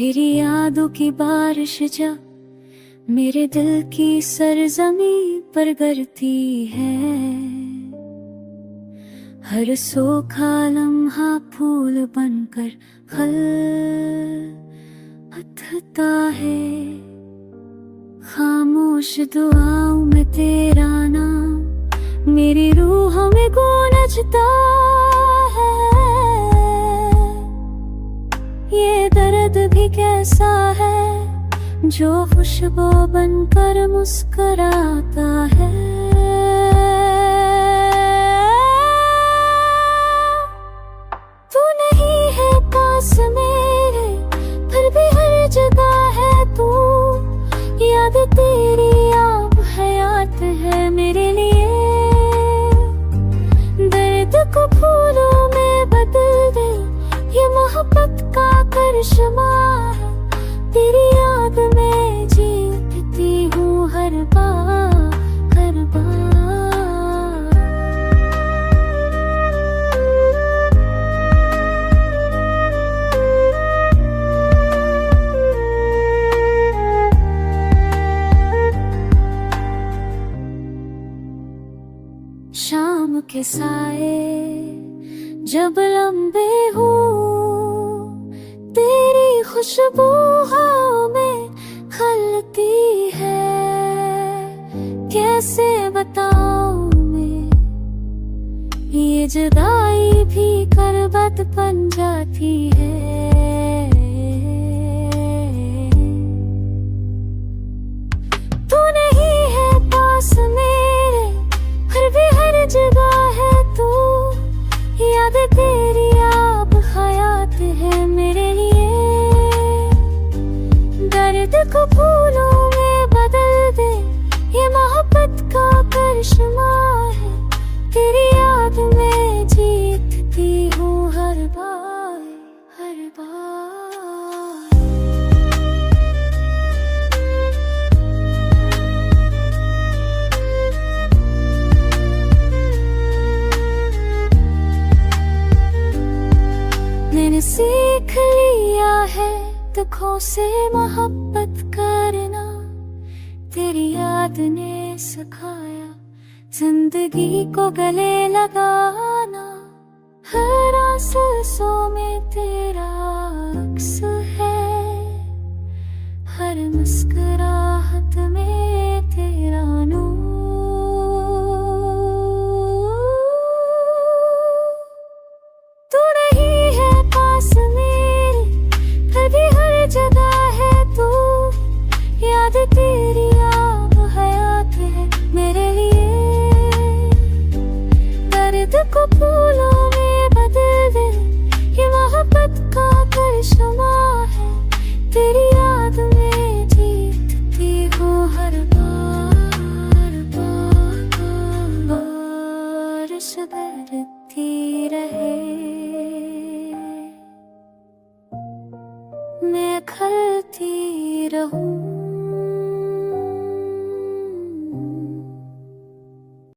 तेरी यादों की बारिश जब मेरे दिल की सरजमी पर गिरती है, हर सूखा लम्हा फूल बनकर खिलता है। खामोश दुआओं में तेरा नाम मेरी रूह में गूंजता है। ये दर्द भी कैसा है जो खुशबू बनकर मुस्कुराता है। तू नहीं है पास मेरे, फिर भी हर जगह है तू। याद तेरी आप हयात है मेरे लिए। दर्द को फूलों में बदल दे, ये मोहब्बत का करिश्मा है। तेरी याद में जी उठती हूँ हर बार, हर बार। शाम के साए जब लंबे हो, तेरी खुशबू हवा में खिलती है। कैसे बताऊं मैं, ये जुदाई भी करबत बन जाती है। तू नहीं है पास मेरे, फिर भी हर जगह है तू। याद तेरी आप हयात है मेरे लिए। दर्द को फूलों में बदल दे, ये मोहब्बत का करिश्मा है। तेरी याद में जीतती हूँ हर बार, हर बार। मैंने सीख लिया है दुखों से मोहब्बत करना। तेरी याद ने सिखाया जिंदगी को गले लगाना। हर सांसों में तेरा अक्स है, हर मुस्कुराहट में तेरा नूर। तू नहीं है पास मेरे, फिर भी हर जगह है तू। याद तेरी आप हयात है मेरे लिए। दर्द को फूलों में बदल दे, ये मोहब्बत का करिश्मा है। तेरी याद में जीतती हूँ हर बार, बार, बारिश बरसती रहे, मैं खिलती रहूं।